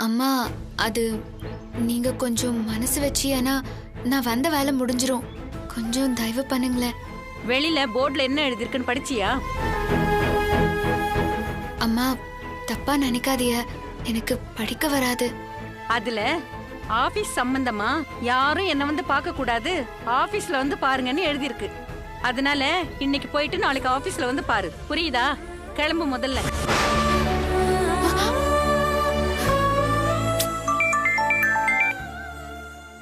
அம்மா அது நீங்க கொஞ்சம் மனசு வச்சியானா நான் வந்த வேலை முடிஞ்சிரும். கொஞ்சம் தயவு பண்ணுங்களேன். வெளியில போர்டுல என்ன எழுதிருக்குன்னு படிச்சியா? அம்மா தப்பா நினைக்காதீய, எனக்கு படிக்க வராது. அதுல ஆபீஸ் சம்பந்தமா யாரும் என்ன வந்து பார்க்க கூடாது, ஆபீஸ்ல வந்து பாருங்கன்னு எழுதிருக்கு. அதனால இன்னைக்கு போயிட்டு நாளைக்கு ஆபீஸ்ல வந்து பாரு, புரியுதா? கிளம்பு முதல்ல.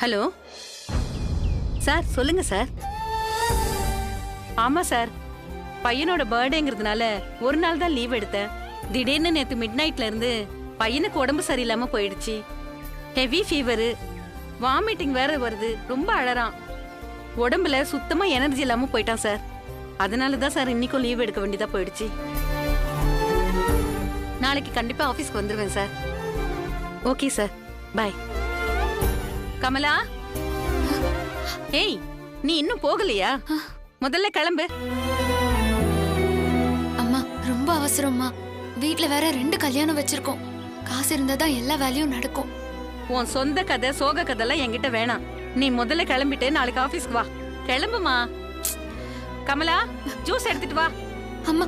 ஹலோ சார், சொல்லுங்க சார். ஆமா சார், பையனோட பர்த்டேங்கிறதுனால ஒரு நாள் தான் லீவ் எடுத்தேன். திடீர்னு நேத்து மிட் நைட்ல இருந்து பையனுக்கு உடம்பு சரியில்லாம போயிடுச்சு. ஹெவி ஃபீவரு, வாமிட்டிங் வேற வருது, ரொம்ப அழறான். உடம்புல சுத்தமா எனர்ஜி இல்லாம போயிட்டான் சார். அதனால தான் சார் இன்னைக்கும் லீவ் எடுக்க வேண்டியதா போயிடுச்சு. நாளைக்கு கண்டிப்பா ஆபீஸ்க்கு வந்துருவேன் சார். ஓகே சார், பாய். கமலா, ஏய் நீ இன்னும் போகலையா? முதல்ல கிளம்பு. அம்மா ரொம்ப அவசரம்மா, வீட்ல வேற 2 கல்யாணம் வச்சிருக்கோம். காசு இருந்தாதான் எல்லா வேலையும் நடக்கும். உன் சொந்த கதை சோக கதைலாம் என்கிட்ட வேணாம். நீ முதல்ல கிளம்பிட்டு நாளைக்கு ஆபீஸ்க்கு வா. கிளம்புமா. கமலா, ஜூஸ் எடுத்துட்டு வா. அம்மா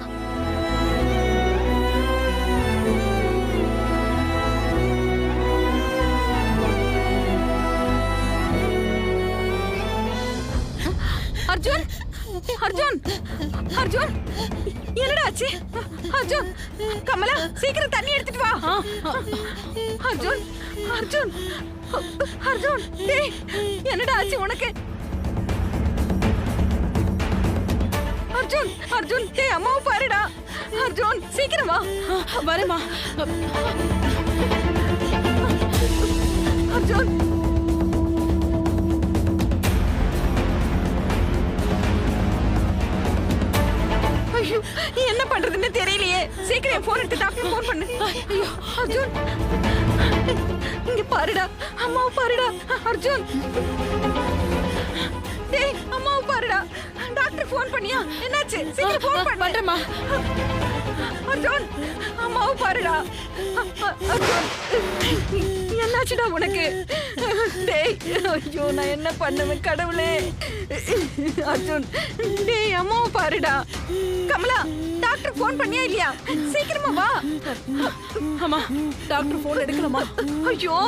அர்ஜுன், அர்ஜுன், அர்ஜுன், என்னடா ஆச்சு? அர்ஜுன், கமலா சீக்கிரம் தண்ணி எடுத்துட்டு வா. அர்ஜுன், அர்ஜுன், அர்ஜுன், டேய் என்னடா ஆச்சு உனக்கு? அர்ஜுன், அர்ஜுன், டேய் அம்மாவை பாருடா. அர்ஜுன் சீக்கிரம் வா. வரேம்மா. அர்ஜுன், ஐயோ என்ன பண்றதுன்னு தெரியலையே. சீக்கிரம் போன் எடுத்து டாக்டர் போன் பண்ணு. ஐயோ அர்ஜுன், இங்க பாருடா, அம்மாவை பாருடா. அர்ஜுன், டேய் அம்மாவை பாருடா. டாக்டர் போன் பண்ணியா? என்னாச்சு? சீக்கிரம் போன் பண்றேம்மா. அர்ஜுன், அம்மாவை பாருடா. அர்ஜுன், என்னாச்சுடா உனக்கு? டேய் ஐயோ நான் என்ன பண்ணுவேன் கடவுளே. அர்ஜுன், டேய் அம்மாவை பாருடா. கமலா, டாக்டர் போன் பண்ணியா இல்லையா? சீக்கிரமா வா. அம்மா டாக்டர் போன் எடுக்கலாமா? ஐயோ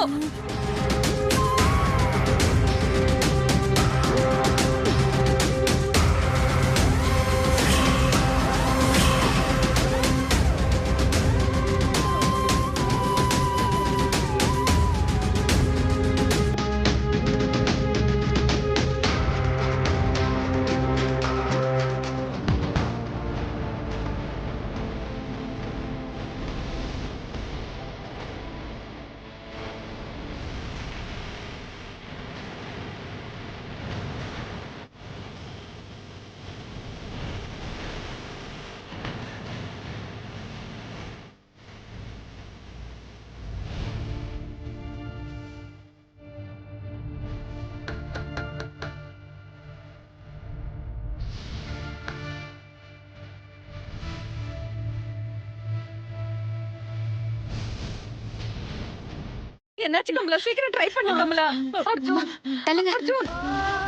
என்னாச்சு கமலா? சீக்கிரம் ட்ரை பண்ணு கமலா. அர்ஜுன், தள்ளுங்க. அர்ஜுன்,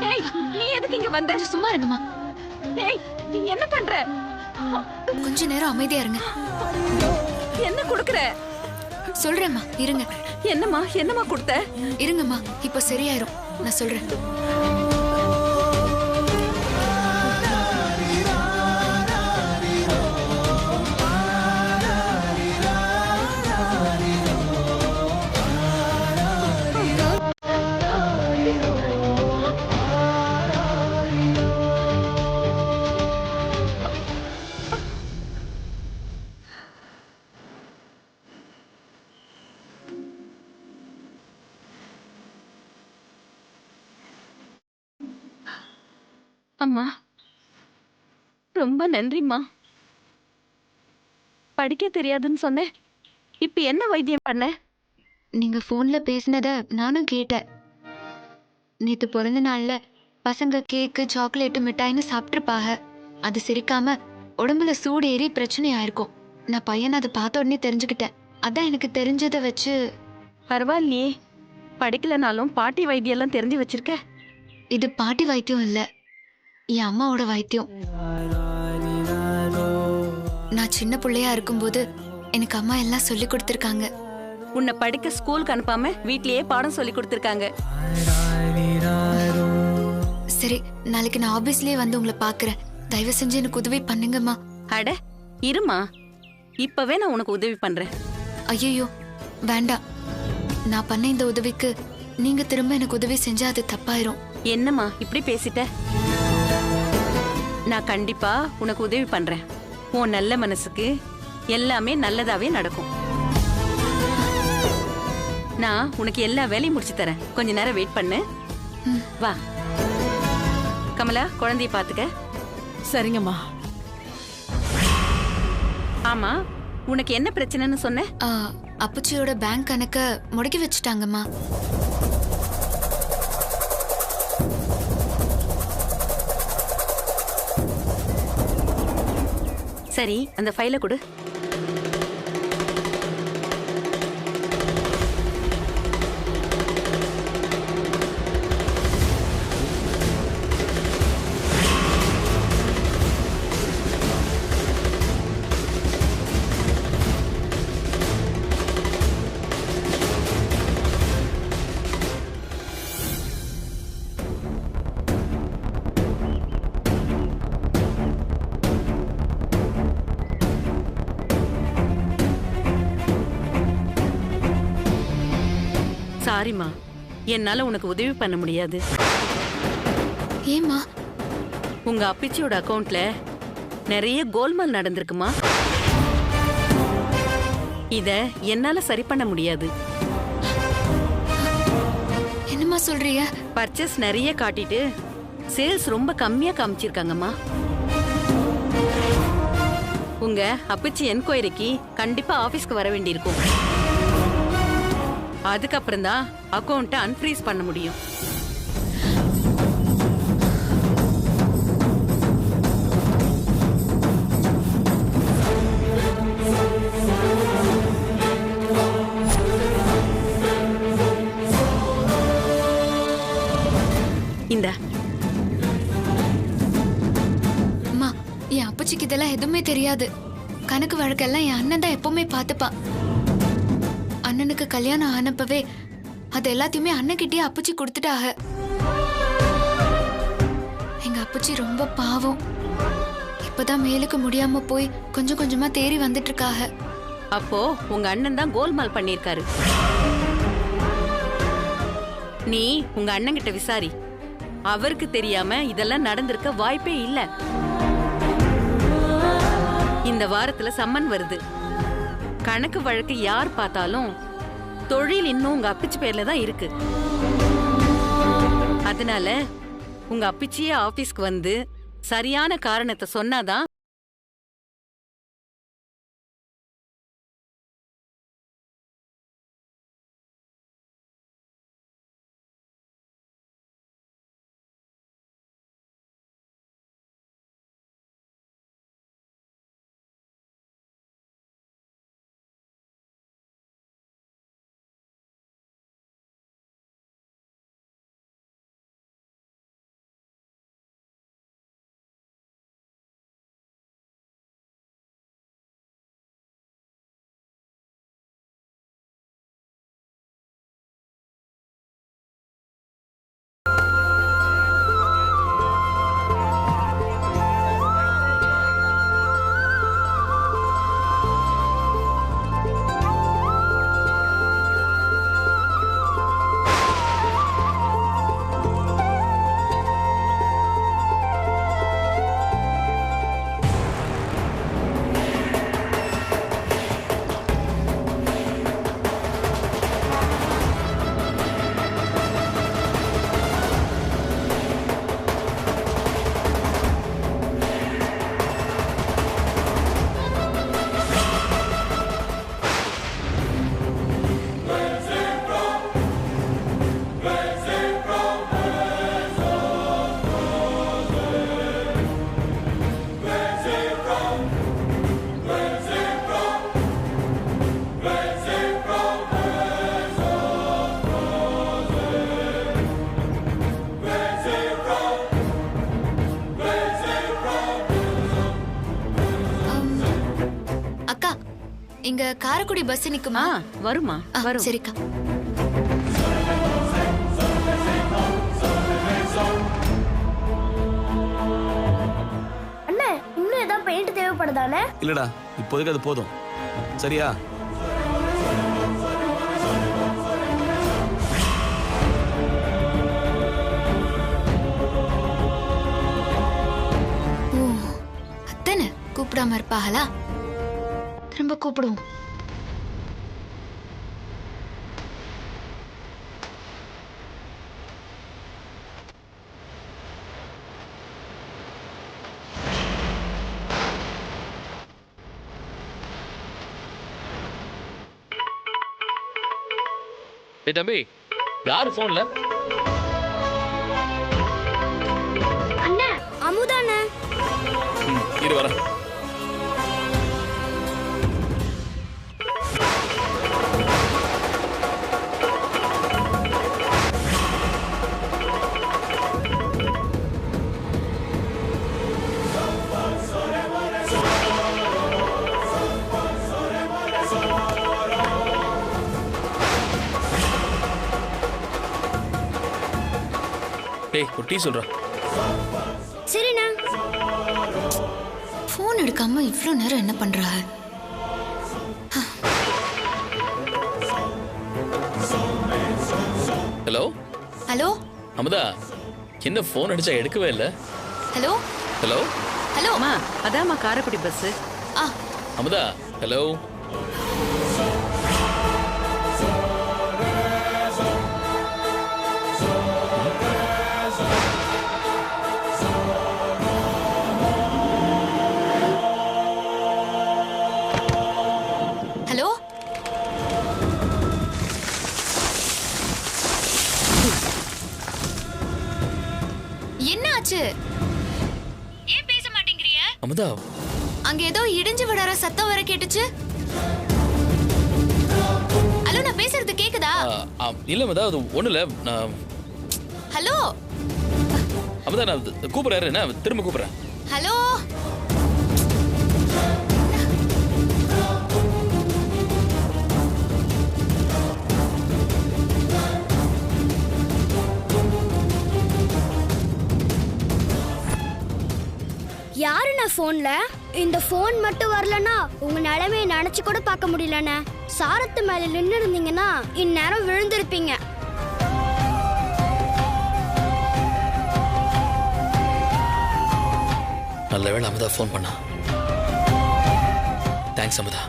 ஏய் நீ எதுக்கு இங்க வந்த? கொஞ்சம் சும்மா இருங்கம்மா. ஏய் நீ என்ன பண்ற? கொஞ்ச நேரம் அமைதியா இருங்க. என்ன குடுக்குற? சொல்றேம்மா இருங்க. என்னம்மா என்னம்மா கொடுத்த? இருங்கம்மா, இப்ப சரியாயிரும், நான் சொல்றேன். அம்மா ரொம்ப நன்றிம்மா. படிக்க தெரியாதுன்னு சொன்னேன், இப்ப என்ன வைத்தியம் பண்ண? நீங்க போன்ல பேசினத நானும் கேட்டேன். நேத்து பிறந்த நாள்ல பசங்க கேக்கு சாக்லேட்டு மிட்டாய்னு சாப்பிட்டுருப்பாங்க. அது சிரிக்காம உடம்புல சூடு ஏறி பிரச்சனை ஆயிருக்கும். நான் பையனை அதை பார்த்த உடனே தெரிஞ்சுக்கிட்டேன். அதான் எனக்கு தெரிஞ்சதை வச்சு பரவாயில்லையே, படிக்கலனாலும் பாட்டி வைத்தியெல்லாம் தெரிஞ்சு வச்சிருக்க. இது பாட்டி வைத்தியம் இல்ல, என் அம்மாவோட வைத்தியம். நான் சின்ன பிள்ளையா இருக்கும்போது எனக்கு அம்மா எல்லாம் சொல்லி கொடுத்துருக்காங்க. உன்னை படிக்க ஸ்கூலுக்கு அனுப்பாம வீட்லயே பாடம் சொல்லி கொடுத்துருக்காங்க. சரி, நாளைக்கு நான் ஆபீஸ்லயே வந்து உங்களை பாக்குறேன். தயவு செஞ்சு எனக்கு உதவி பண்ணுங்கம்மா. அட இருமா, இப்பவே நான் உனக்கு உதவி பண்றேன். ஐயோ வேண்டாம். நான் பண்ண இந்த உதவிக்கு நீங்க திரும்ப எனக்கு உதவி செஞ்சா அது தப்பாயிரும். என்னம்மா இப்படி பேசிட்ட? நான் கண்டிப்பா உனக்கு உதவி பண்றேன். உன் நல்ல மனசுக்கு எல்லாமே நல்லதாவே நடக்கும். நான் உனக்கு எல்லா வேலையும் முடிச்சு தரேன். கொஞ்ச நேரம் வெயிட் பண்ணு. வா கமலா, குழந்தைய பாத்துக்க. சரிங்கம்மா. ஆமா, உனக்கு என்ன பிரச்சனைன்னு சொன்ன? அப்புச்சியோட பேங்க் கணக்க முடக்கி வச்சுட்டாங்கம்மா. சரி, அந்த ஃபைலை கொடு. சாரிம்மா, என்னால உனக்கு உதவி பண்ண முடியாது. ஏம்மா? உங்க அப்பிச்சியோட அக்கவுண்ட்ல நிறைய கோல்மால் நடந்திருக்குமா. இத என்னால சரி பண்ண முடியாது. என்னம்மா சொல்றீங்க? பர்ச்சேஸ் நிறைய காட்டிட்டு சேல்ஸ் ரொம்ப கம்மியா காமிச்சிருக்காங்கம்மா. உங்க அப்பிச்சி என்கொயரிக்கு கண்டிப்பா ஆபீஸ்க்கு வர வேண்டியிருக்கும். அதுக்கப்புறம் தான் அக்கௌண்ட்டை அன்ஃப்ரீஸ் பண்ண முடியும். இந்த அம்மா, என் அப்பச்சிக்கு இதெல்லாம் எதுவுமே தெரியாது. கணக்கு வழக்கெல்லாம் என் அண்ணன் தான் எப்பவுமே பார்த்துப்பான். அண்ணனுக்கு கல்யாணம் ஆனப்பவே அது எல்லாத்தையுமே அண்ணன்கிட்டயே அப்புச்சி கொடுத்துட்டாக. எங்க அப்புச்சி ரொம்ப பாவம். இப்பதான் மேலுக்கு முடியாம போய் கொஞ்சம் கொஞ்சமா தேறி வந்துட்டு இருக்காக. அப்போ உங்க அண்ணன் தான் கோல்மால் பண்ணிருக்காரு. நீ உங்க அண்ணன் கிட்ட விசாரி. அவருக்கு தெரியாம இதெல்லாம் நடந்திருக்க வாய்ப்பே இல்ல. இந்த வாரத்துல சம்மன் வருது. கணக்கு வழக்கு யார் பார்த்தாலும் தொழில் இன்னும் உங்க அப்பிச்சி பேர்ல தான் இருக்கு. அதனால உங்க அப்பிச்சியே ஆபீஸ்க்கு வந்து சரியான காரணத்தை சொன்னாதான் காரைக்குடி பஸ் நிக்குமா? வருமா? வரும். சரிக்கா. அண்ணா இன்னும் ஏதாவது பெயிண்ட் தேவைப்படுதானே? இல்லடா, இப்போதைக்கு அது போதும். சரியா? ஓ, அத்தனை கூப்பிடாம இருப்பாங்களா? திரும்ப கூப்பிடுவோம். தம்பி, யாரு போன்ல? அண்ணா அமுதானே. இரு வர. டேய், ஒரு டீ சொல்றேன். சரிண்ணா. போன் எடுக்காம இவ்ளோ நேரம் என்ன பண்றா? ஹலோ ஹலோ அமுதா, என்ன போன் அடிச்சா எடுக்கவே இல்ல? Hello hello hello. அம்மா, அதாம்மா Karaikudi bus. Amudha, hello. Hello. என்ன ஆச்சு? ஏன் பேச மாட்டேங்கறிய? அமுதா, அங்க ஏதோ இடிஞ்சு விடற சத்தம் வர கேட்டுச்சு. ஹலோ, நான் பேசுறது கேக்குதா? இல்ல அமுதா, அது ஒண்ணு இல்ல. நான் ஹலோ. அமுதா, நான் கூப்பிடுறேன். நான் திரும்ப கூப்பிடுறேன். ஹலோ. யாருண்ணா போன்ல? இந்த போன் மட்டும் வரலனா உங்க நிலைமையை நினைச்சு கூட பார்க்க முடியலண்ணே. சாரத்து மேல நின்று இருந்தீங்கன்னா இந்நேரம் விழுந்திருப்பீங்க. நல்ல வேளை அமுதா ஃபோன் பண்ணா. தேங்க்ஸ் அமுதா.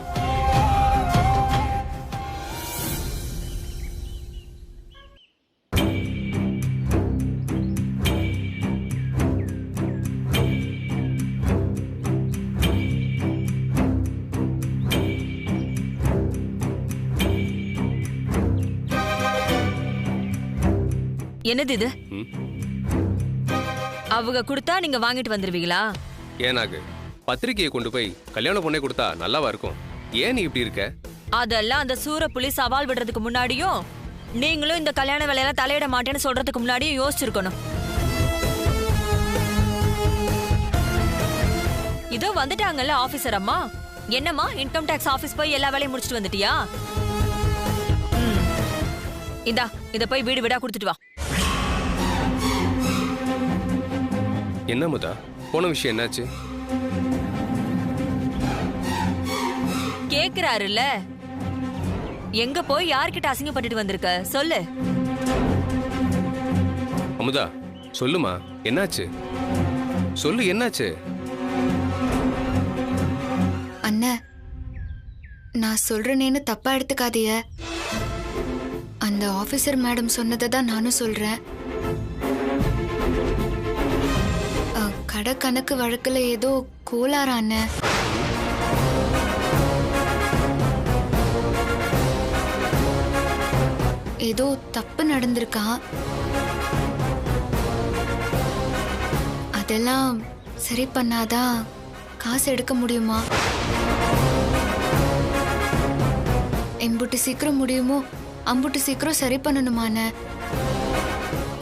என்னது இது? அவங்க கொடுத்தா நீங்க வாங்கிட்டு வந்துருவீங்களா? ஏனாகு பத்திரிக்கையை கொண்டு போய் கல்யாண பொண்ணே கொடுத்தா நல்லாவா இருக்கும்? ஏன் நீ இப்படி இருக்க? அதெல்லாம் அந்த சூரப்புலி சவால் விடுறதுக்கு முன்னாடியும் நீங்களும் இந்த கல்யாண வேலையெல்லாம் தலையிட மாட்டேன்னு சொல்றதுக்கு முன்னாடியும் யோசிச்சிருக்கணும். இதோ வந்துட்டாங்கல்ல ஆபீசர் அம்மா. என்னம்மா, இன்கம் டாக்ஸ் ஆபீஸ் போய் எல்லா வேலையும் முடிச்சிட்டு வந்துட்டியா? இந்தா, இத போய் வீடு வீடா கொடுத்துட்டு வா. என்ன முதா, போன விஷயம் என்னாச்சு? கேக்குறாருல்ல, எங்க போய் யார்கிட்ட அசிங்கப்பட்டுட்டு வந்திருக்க சொல்லு. அமுதா சொல்லுமா, என்னாச்சு? சொல்லு, என்னாச்சு? அண்ணா, நான் சொல்றேனேன்னு தப்பா எடுத்துக்காதீங்க. அந்த ஆபீசர் மேடம் சொன்னதை தான் நானும் சொல்றேன். கடை கணக்கு வழக்குல ஏதோ கோளாறான. ஏதோ தப்பு நடந்திருக்கான். அதெல்லாம் சரி பண்ணாதான் காசு எடுக்க முடியுமா? எம்புட்டு சீக்கிரம் முடியுமோ அம்புட்டு சீக்கிரம் சரி பண்ணணுமான,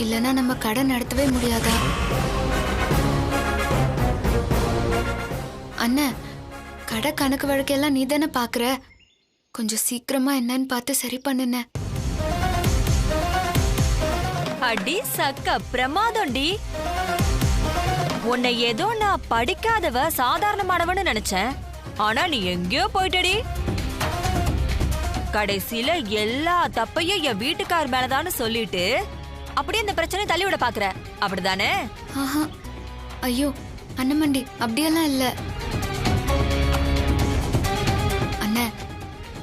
இல்லனா நம்ம கடை நடத்தவே முடியாதா? அண்ணா, கடை கணக்கு வழக்கெல்லாம் நீ தானே பாக்குற. கொஞ்சம் சீக்கிரமா என்னன்னு பார்த்து சரி பண்ணுன. அடி சக்க பிரமாதம்டி. உன்னை ஏதோ நான் படிக்காதவ சாதாரணமானவன்னு நினைச்சேன். ஆனா நீ எங்கேயோ போயிட்டடி. கடைசியில எல்லா தப்பையும் என் வீட்டுக்கார் மேலதான்னு சொல்லிட்டு அப்படியே இந்த பிரச்சனையை தள்ளி விட பாக்குற, அப்படிதானே? ஆஹா, ஐயோ அண்ணமண்டி, அப்படியெல்லாம் இல்ல. அண்ணா,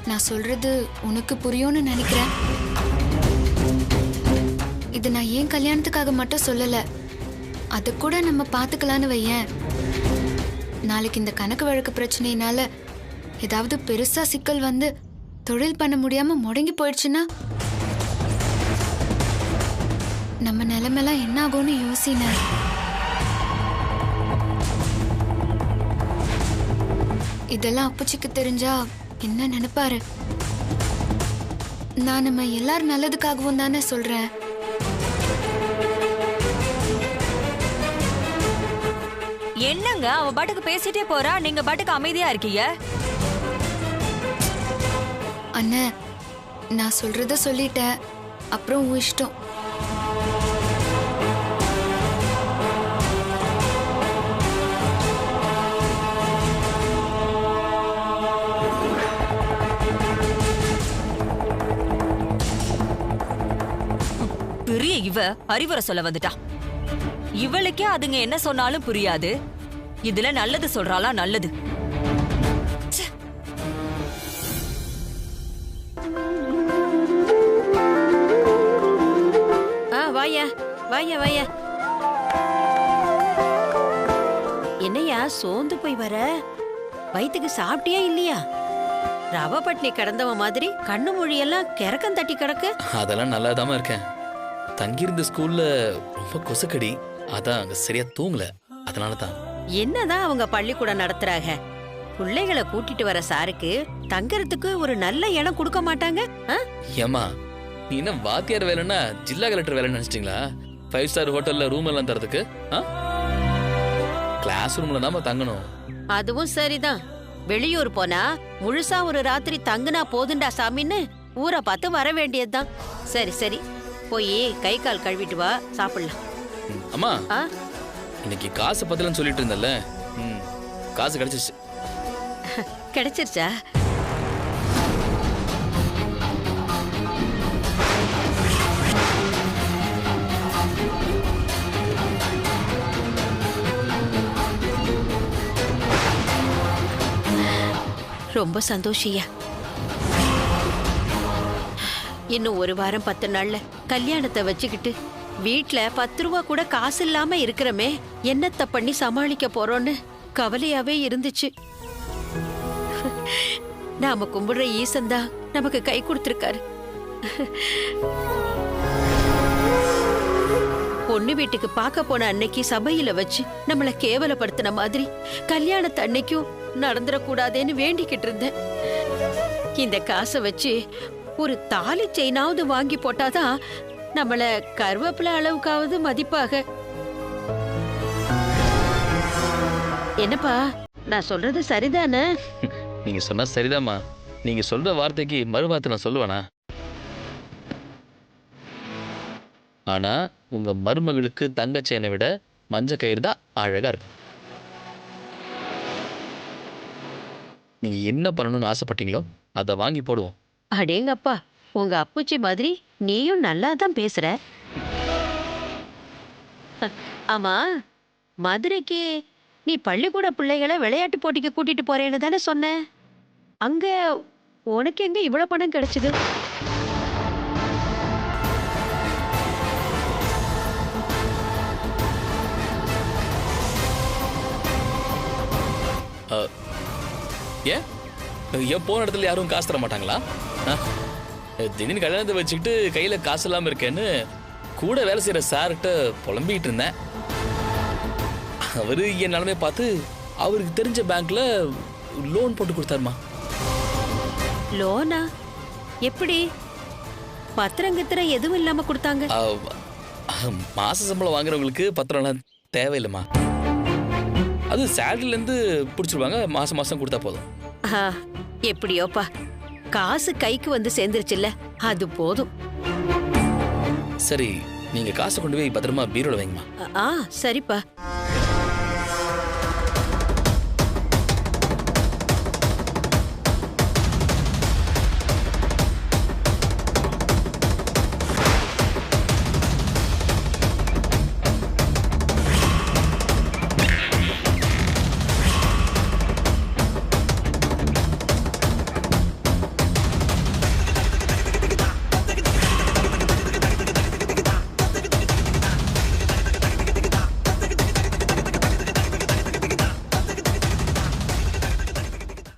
நான் சொல்றது உனக்கு புரியும்னு நினைக்கிறேன். இது நான் ஏன் கல்யாணத்துக்காக மட்டும் சொல்லல, அது கூட நம்ம பாத்துக்கலான்னு வையேன். நாளைக்கு இந்த கணக்கு வழக்கு பிரச்சனையினால ஏதாவது பெருசா சிக்கல் வந்து தொழில் பண்ண முடியாம முடங்கி போயிடுச்சுன்னா நம்ம நிலைமைலாம் என்ன ஆகும்னு யோசின. இதெல்லாம் அப்பச்சிக்கு தெரிஞ்சா என்ன நினைப்பாரு? நான் நம்ம எல்லாரும் நல்லதுக்காகவும் தானே சொல்றேன். என்னங்க அவ பாட்டுக்கு பேசிட்டே போறா, நீங்க பாட்டுக்கு அமைதியா இருக்கீங்க. அண்ணே, நான் சொல்றத சொல்லிட்டேன், அப்புறம் உன் இஷ்டம். பெரிய இவ அறிவுரை சொல்ல வந்துட்டா. இவளுக்கே அதுங்க என்ன சொன்னாலும் புரியாது. இதுல நல்லது சொல்றாளா? நல்லது. வாயா வாயா வாயா. என்னையா சோர்ந்து போய் வர? வயிற்றுக்கு சாப்பிட்டியா இல்லையா? ரவ பட்னி கிடந்தவன் மாதிரி கண்ணு மொழியெல்லாம் கிறக்கம் தட்டி கிடக்கு. அதெல்லாம் நல்லாதாம இருக்கேன். தங்கியிருந்த ஸ்கூல்ல ரொம்ப கொசுக்கடி, அதான் அங்க சரியா தூங்கல, அதனாலதான். என்னதான் அவங்க பள்ளிக்கூடம் நடத்துறாங்க? பிள்ளைகளை கூட்டிட்டு வர சாருக்கு தங்கறதுக்கு ஒரு நல்ல இடம் கொடுக்க மாட்டாங்க. ஏமா, நீ என்ன வாத்தியார் வேலைன்னா ஜில்லா கலெக்டர் வேலைன்னு நினைச்சிட்டீங்களா? 5 ஸ்டார் ஹோட்டல்ல ரூம் எல்லாம் தரதுக்கு கிளாஸ் ரூம்ல தான் தங்கணும். அதுவும் சரிதான். வெளியூர் போனா முழுசா ஒரு ராத்திரி தங்குனா போதுண்டா சாமின்னு ஊரை பார்த்து வர வேண்டியதுதான். சரி சரி, போய் கை கால் கழுவிட்டு வா, சாப்பிடலாம். அம்மா, இன்னைக்கு காசு பத்தலன்னு சொல்லிட்டு இருந்தல, காசு கிடைச்சிருச்சு. கிடைச்சிருச்சா? ரொம்ப சந்தோஷியா. இன்னும் 1 வாரம் 10 நாள்ல கல்யாணத்தை வச்சுக்கிட்டு வீட்ல 10 ரூபா கூட காசு இல்லாம இருக்கிறமே, என்னத்த பண்ணி சமாளிக்க போறோன்னு கவலையாவே இருந்துச்சு. நாம கும்பிடுற ஈசந்தா நமக்கு கை கொடுத்திருக்காரு. பொண்ணு வீட்டுக்கு பார்க்க போன அன்னைக்கு சபையில வச்சு நம்மள கேவலப்படுத்தின மாதிரி கல்யாணத்து அன்னைக்கும் நடந்துடக்கூடாதேன்னு வேண்டிக்கிட்டு இருந்தேன். இந்த காசை வச்சு ஒரு தாலி செயினாவது வாங்கி போட்டாதான் நம்மள கருவேப்பிலை அளவுக்காவது மதிப்பாக. என்னப்பா, நான் சொல்றது சரிதானே? நீங்க சொன்னா சரிதாம்மா. நீங்க சொல்ற வார்த்தைக்கு மறுவார்த்தை நான் சொல்லுவேனா? ஆனா உங்க மருமகளுக்கு தங்க செயினை விட மஞ்ச கயிறு தான் அழகா இருக்கு. நீங்க என்ன பண்ணணும்னு ஆசைப்பட்டீங்களோ அதை வாங்கி போடுவோம். அடேங்கப்பா, உங்க அப்புச்சி மாதிரி நீயும் நல்லா தான் பேசுற. ஆமா, மதுரைக்கு நீ பள்ளிக்கூட பிள்ளைகளை விளையாட்டு போட்டிக்கு கூட்டிட்டு போறேன்னு தானே சொன்ன? அங்க உனக்கு எங்க இவ்வளவு பணம் கிடைச்சது? ஏன் போன இடத்துல யாரும் காசு தர மாட்டாங்களா? திடீர்னு கல்யாணத்தை வச்சுக்கிட்டு கையில காசு இல்லாம இருக்கேன்னு கூட வேலை செய்யற சார்கிட்ட புலம்பிக்கிட்டு இருந்தேன். அவரு என் நிலைமையை பார்த்து அவருக்கு தெரிஞ்ச பேங்க்ல லோன் போட்டு கொடுத்தாருமா. லோனா? எப்படி? பத்திரம் எதுவும் இல்லாம கொடுத்தாங்க? மாச சம்பளம் வாங்குறவங்களுக்கு பத்திரம்லாம் தேவையில்லைம்மா. அது சேலரில இருந்து பிடிச்சிருவாங்க, மாசம் மாசம் கொடுத்தா போதும். எப்படியோப்பா, காசு கைக்கு வந்து சேர்ந்துருச்சுல்ல, அது போதும். சரி, நீங்க காசை கொண்டு போய் பத்திரமா பீரோல வைங்கம்மா. சரிப்பா.